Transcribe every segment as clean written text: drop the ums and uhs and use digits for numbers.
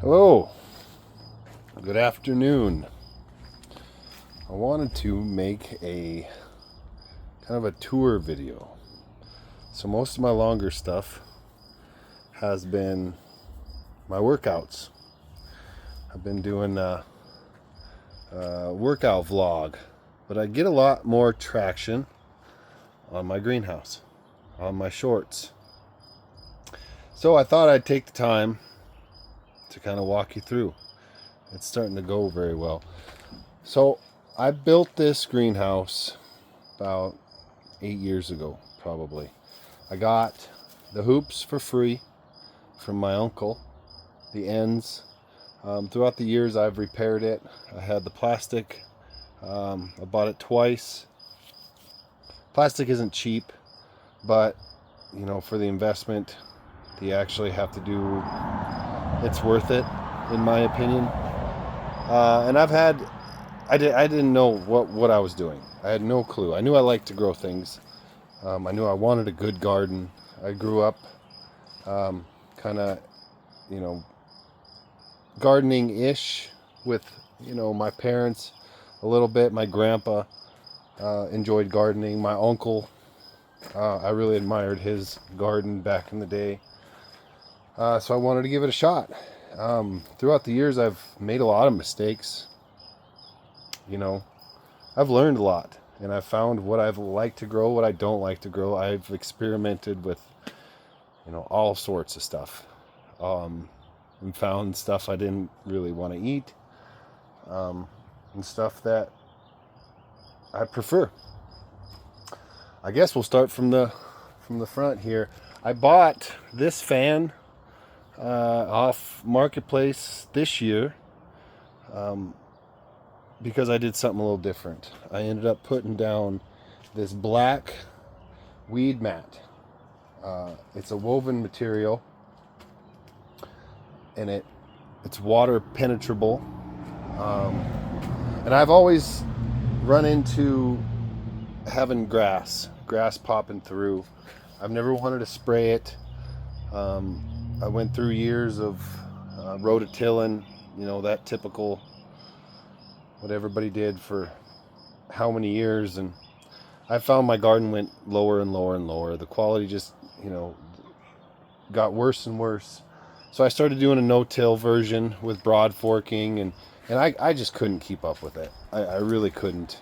Hello, good afternoon. I wanted to make a kind of a tour video. So most of my longer stuff has been my workouts. I've been doing a workout vlog, but I get a lot more traction on my greenhouse, on my shorts. So I thought I'd take the time to kind of walk you through. It's starting to go very well. So I built this greenhouse about 8 years ago, probably. I got the hoops for free from my uncle, the ends. Throughout the years I've repaired it. I had the plastic. I bought it twice. Plastic isn't cheap, but you know, for the investment you actually have to do, it's worth it in my opinion. And I didn't know what I was doing. I had no clue. I knew I liked to grow things. I knew I wanted a good garden. I grew up kind of, you know, gardening-ish with, you know, my parents a little bit. My grandpa enjoyed gardening. My uncle, I really admired his garden back in the day. So I wanted to give it a shot. Throughout the years, I've made a lot of mistakes. You know, I've learned a lot, and I've found what I've liked to grow, what I don't like to grow. I've experimented with, you know, all sorts of stuff, and found stuff I didn't really want to eat, and stuff that I prefer. I guess we'll start from the front here. I bought this fan off Marketplace this year because I did something a little different. I ended up putting down this black weed mat. It's a woven material, and it's water penetrable. And I've always run into having grass popping through. I've never wanted to spray it. I went through years of rototillin, you know, that typical what everybody did for how many years, and I found my garden went lower and lower and lower. The quality just, you know, got worse and worse. So I started doing a no-till version with broad forking, and I just couldn't keep up with it. I really couldn't.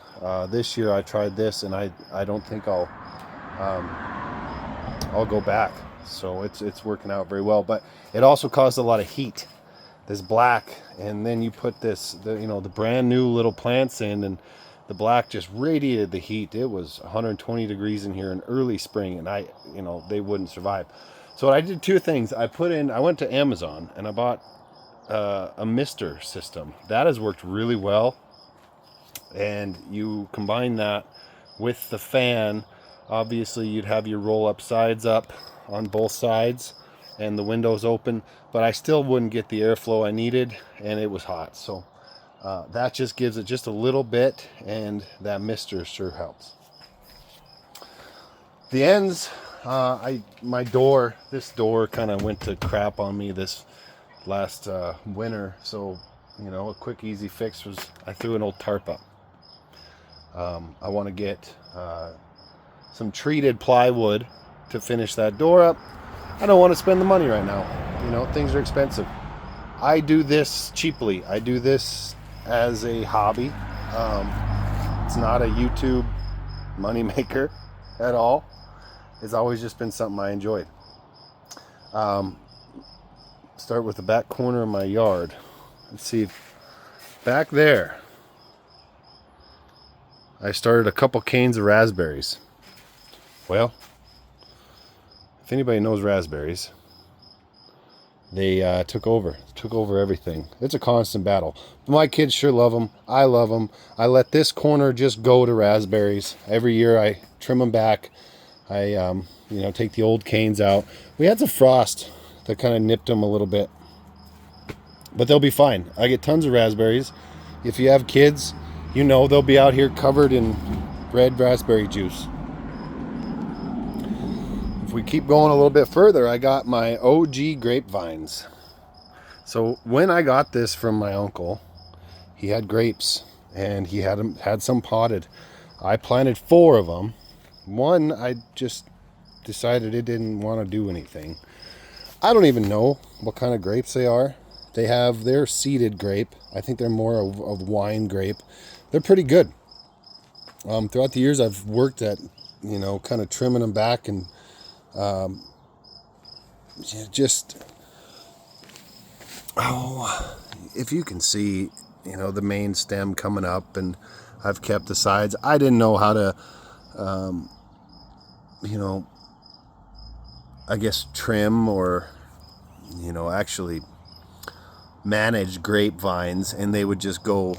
This year I tried this, and I don't think I'll go back. So it's working out very well, but it also caused a lot of heat. This black, and then you put the brand new little plants in, and the black just radiated the heat. It was 120 degrees in here in early spring, and they wouldn't survive. So I did two things. I went to Amazon and I bought a mister system. That has worked really well. And you combine that with the fan. Obviously, you'd have your roll-up sides up on both sides and the windows open, but I still wouldn't get the airflow I needed, and it was hot. So that just gives it just a little bit, and that mister sure helps. The ends, this door kind of went to crap on me this last winter, so you know, a quick easy fix was I threw an old tarp up. I want to get some treated plywood to finish that door up. I don't want to spend the money right now. You know, things are expensive. I do this cheaply. I do this as a hobby. It's not a YouTube moneymaker at all. It's always just been something I enjoyed. Start with the back corner of my yard. Let's see, back there I started a couple canes of raspberries. Well, if anybody knows raspberries, they took over everything. It's a constant battle. My kids sure love them. I love them. I let this corner just go to raspberries. Every year I trim them back. I take the old canes out. We had some frost that kind of nipped them a little bit, but they'll be fine. I get tons of raspberries. If you have kids, you know they'll be out here covered in red raspberry juice. If we keep going a little bit further, I got my OG grapevines. So when I got this from my uncle, he had grapes and he had some potted. I planted 4 of them. One, I just decided it didn't want to do anything. I don't even know what kind of grapes they are. They're seeded grape. I think they're more of wine grape. They're pretty good. Throughout the years, I've worked at, kind of trimming them back and just, if you can see, the main stem coming up, and I've kept the sides. I didn't know how to, I guess trim or, actually manage grapevines, and they would just go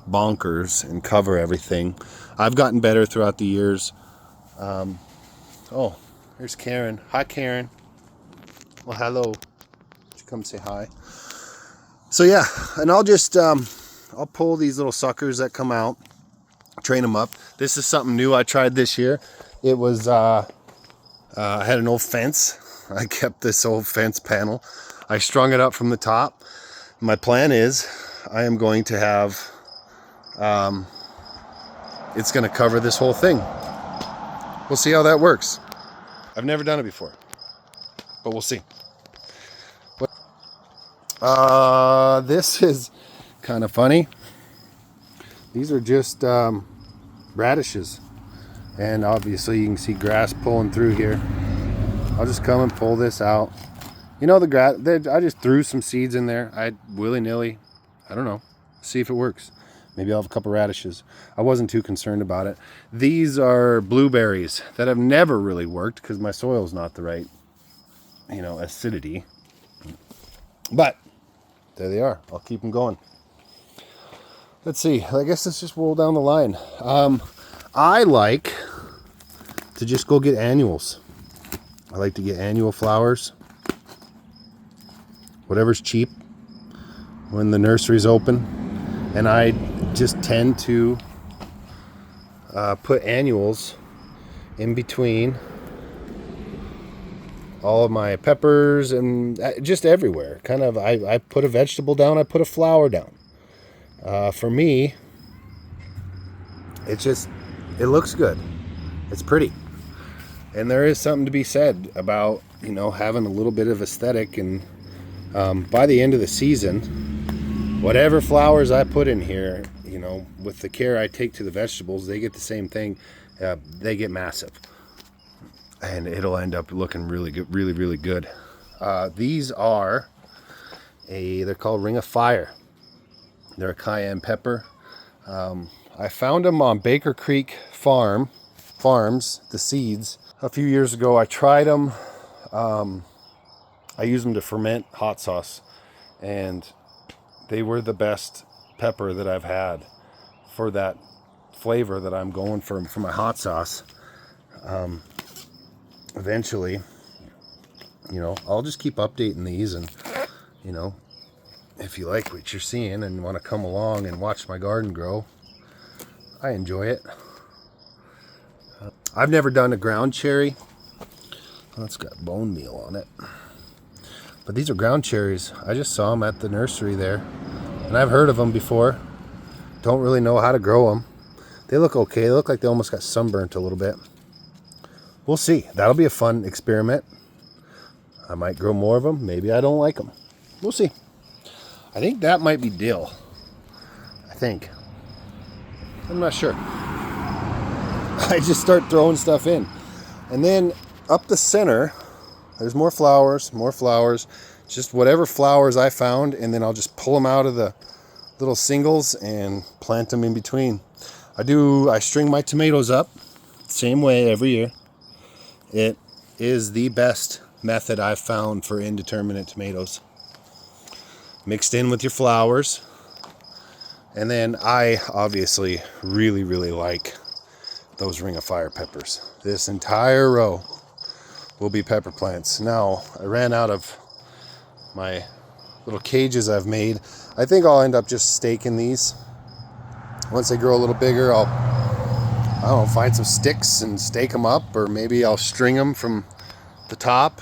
bonkers and cover everything. I've gotten better throughout the years. Oh, there's Karen. Hi, Karen. Well, hello. Would you come say hi? So yeah, and I'll just I'll pull these little suckers that come out, train them up. This is something new I tried this year. It was I had an old fence. I kept this old fence panel. I strung it up from the top. My plan is I am going to have it's going to cover this whole thing. We'll see how that works. I've never done it before, but we'll see. This is kind of funny. These are just radishes, and obviously you can see grass pulling through here. I'll just come and pull this out. The grass, I just threw some seeds in there. I willy-nilly, I don't know, see if it works. Maybe I'll have a couple radishes. I wasn't too concerned about it. These are blueberries that have never really worked because my soil's not the right, acidity. But there they are. I'll keep them going. Let's see. I guess let's just roll down the line. I like to just go get annuals. I like to get annual flowers. Whatever's cheap when the nursery's open. And I just tend to put annuals in between all of my peppers and just everywhere. Kind of, I put a vegetable down, I put a flower down. For me, it looks good. It's pretty. And there is something to be said about, having a little bit of aesthetic. And by the end of the season, whatever flowers I put in here, with the care I take to the vegetables, they get the same thing. They get massive. And it'll end up looking really good, really, really good. These are they're called Ring of Fire. They're a cayenne pepper. I found them on Baker Creek Farms, the seeds, a few years ago. I tried them. I used them to ferment hot sauce, and they were the best pepper that I've had for that flavor that I'm going for my hot sauce. Eventually, I'll just keep updating these, and if you like what you're seeing and want to come along and watch my garden grow, I enjoy it. I've never done a ground cherry. Oh, it's got bone meal on it. But these are ground cherries. I just saw them at the nursery there, and I've heard of them before. Don't really know how to grow them. They look okay. They look like they almost got sunburnt a little bit. We'll see. That'll be a fun experiment. I might grow more of them. Maybe I don't like them. We'll see. I think that might be dill. I'm not sure. I just start throwing stuff in. And then up the center, there's more flowers. Just whatever flowers I found, and then I'll just pull them out of the little singles and plant them in between. I string my tomatoes up, same way every year. It is the best method I've found for indeterminate tomatoes. Mixed in with your flowers. And then I obviously really, really like those Ring of Fire peppers. This entire row will be pepper plants. Now, I ran out of my little cages I've made. I think I'll end up just staking these. Once they grow a little bigger, I don't know, find some sticks and stake them up, or maybe I'll string them from the top,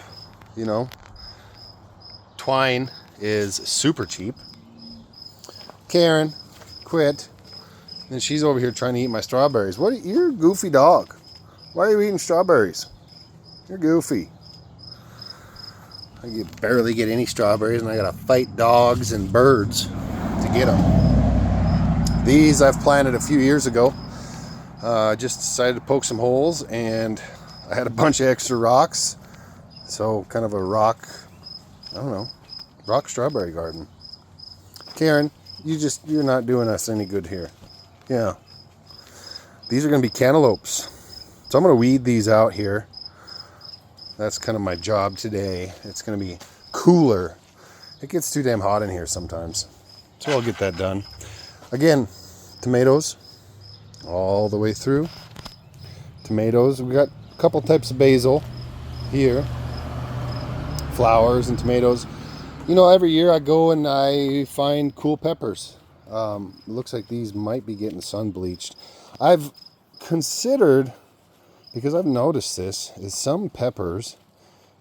twine is super cheap. Karen, quit. And she's over here trying to eat my strawberries. You're a goofy dog. Why are you eating strawberries? You're goofy. I barely get any strawberries, and I gotta fight dogs and birds to get them. These I've planted a few years ago. I just decided to poke some holes, and I had a bunch of extra rocks. So kind of a rock, I don't know, rock strawberry garden. Karen, you're not doing us any good here. Yeah. These are gonna be cantaloupes. So I'm gonna weed these out here. That's kind of my job today. It's gonna be cooler. It gets too damn hot in here sometimes. So I'll get that done. Again, tomatoes all the way through. Tomatoes, we got a couple types of basil here. Flowers and tomatoes. You know, every year I go and I find cool peppers. It looks like these might be getting sun bleached. I've considered, because I've noticed this, is some peppers,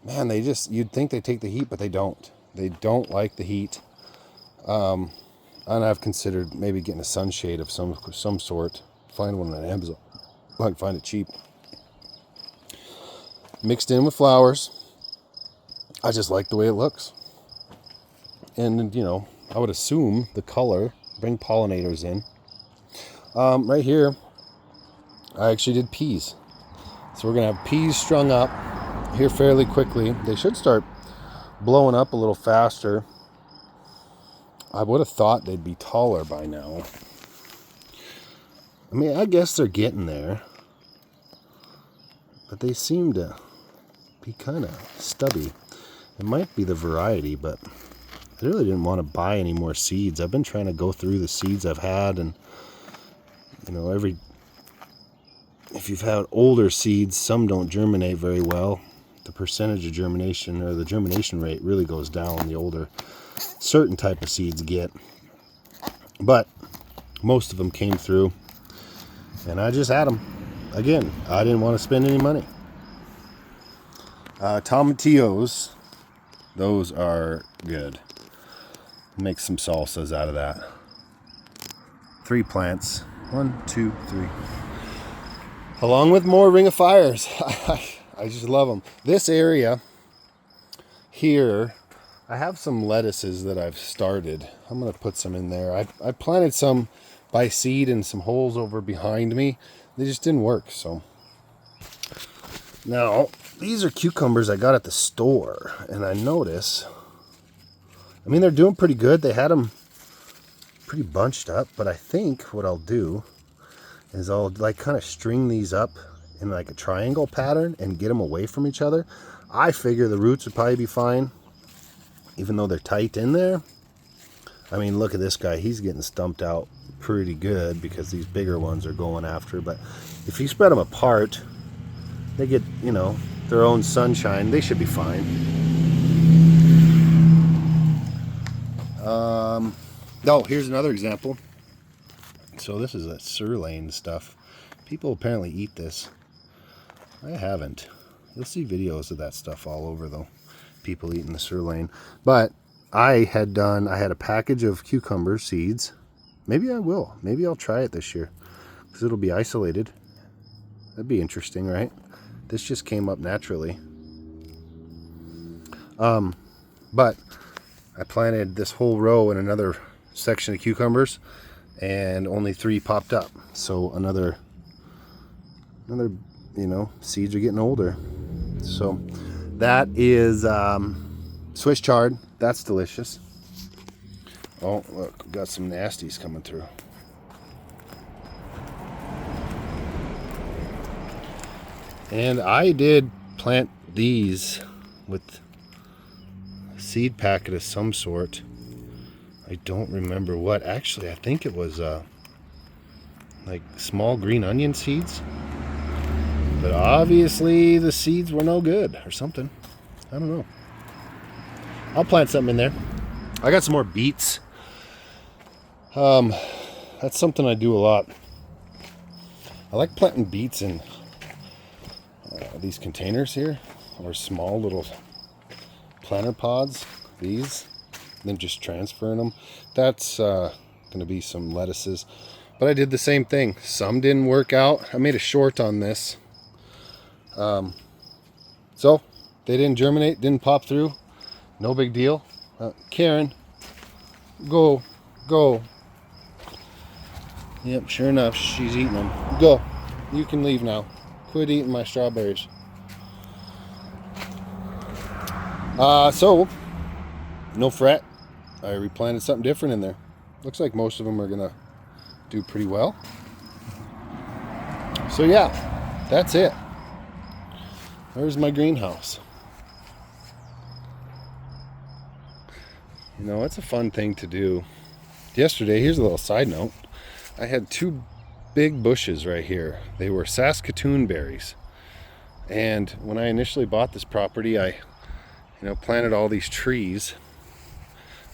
man, you'd think they take the heat, but they don't. They don't like the heat. And I've considered maybe getting a sunshade of some sort. Find one on Amazon. I can find it cheap. Mixed in with flowers. I just like the way it looks. And, you know, I would assume the color, bring pollinators in. Right here, I actually did peas. So we're going to have peas strung up here fairly quickly. They should start blowing up a little faster. I would have thought they'd be taller by now. I mean, I guess they're getting there. But they seem to be kind of stubby. It might be the variety, but I really didn't want to buy any more seeds. I've been trying to go through the seeds I've had, and you know, if you've had older seeds, some don't germinate very well. The percentage of germination, or the germination rate, really goes down the older certain type of seeds get. But most of them came through, and I just had them. Again, I didn't want to spend any money. Tomatillos, those are good. Make some salsas out of that. 3 plants. 1, 2, 3. Along with more Ring of Fires. I just love them. This area here, I have some lettuces that I've started. I'm going to put some in there. I planted some by seed in some holes over behind me. They just didn't work, so. Now, these are cucumbers I got at the store, and I notice, I mean, they're doing pretty good. They had them pretty bunched up, but I think what I'll do is I'll like kind of string these up in like a triangle pattern and get them away from each other. I figure the roots would probably be fine, even though they're tight in there. I mean, look at this guy. He's getting stumped out pretty good because these bigger ones are going after. But if you spread them apart, they get, you know, their own sunshine. They should be fine. Oh, here's another example. So this is a sirloin stuff. People apparently eat this. I haven't. You'll see videos of that stuff all over, though. People eating the sirloin. But I had a package of cucumber seeds. Maybe I will. Maybe I'll try it this year, because it'll be isolated. That'd be interesting, right? This just came up naturally. But I planted this whole row in another section of cucumbers, and only 3 popped up. So another, you know, seeds are getting older. So that is Swiss chard. That's delicious. Oh, look, we've got some nasties coming through. And I did plant these with a seed packet of some sort. I don't remember what. Actually, I think it was like small green onion seeds. But obviously the seeds were no good or something. I don't know. I'll plant something in there. I got some more beets. That's something I do a lot. I like planting beets in these containers here, or small little planter pods. These, then just transferring them. That's going to be some lettuces. But I did the same thing. Some didn't work out. I made a short on this. So they didn't germinate, didn't pop through. No big deal. Karen, go. Yep, sure enough, she's eating them. Go. You can leave now. Quit eating my strawberries. So, no fret. I replanted something different in there. Looks like most of them are gonna do pretty well. So yeah, that's it. There's my greenhouse. You know, it's a fun thing to do. Yesterday, here's a little side note. I had 2 big bushes right here. They were Saskatoon berries. And when I initially bought this property, I planted all these trees.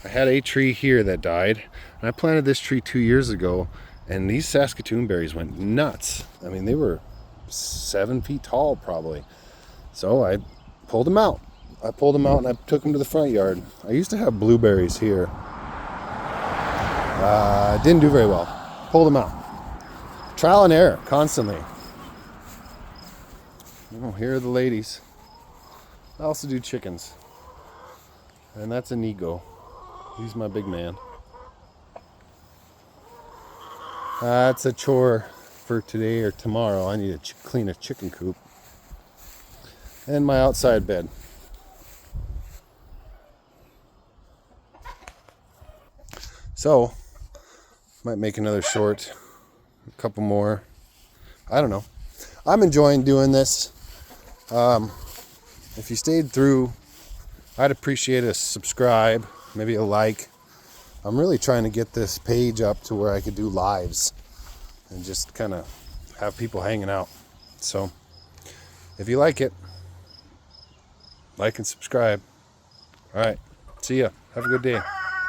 I had a tree here that died, and I planted this tree 2 years ago, and these Saskatoon berries went nuts. I mean, they were 7 feet tall probably. So I pulled them out. And I took them to the front yard. I used to have blueberries here. Didn't do very well. Pulled them out. Trial and error, constantly. Oh, here are the ladies. I also do chickens. And that's Inigo. He's my big man. That's a chore for today or tomorrow. I need to clean a chicken coop. And my outside bed. So, might make another short, a couple more. I don't know. I'm enjoying doing this. If you stayed through, I'd appreciate a subscribe, maybe a like. I'm really trying to get this page up to where I could do lives and just kind of have people hanging out. So, if you like it, like and subscribe. All right. See ya. Have a good day.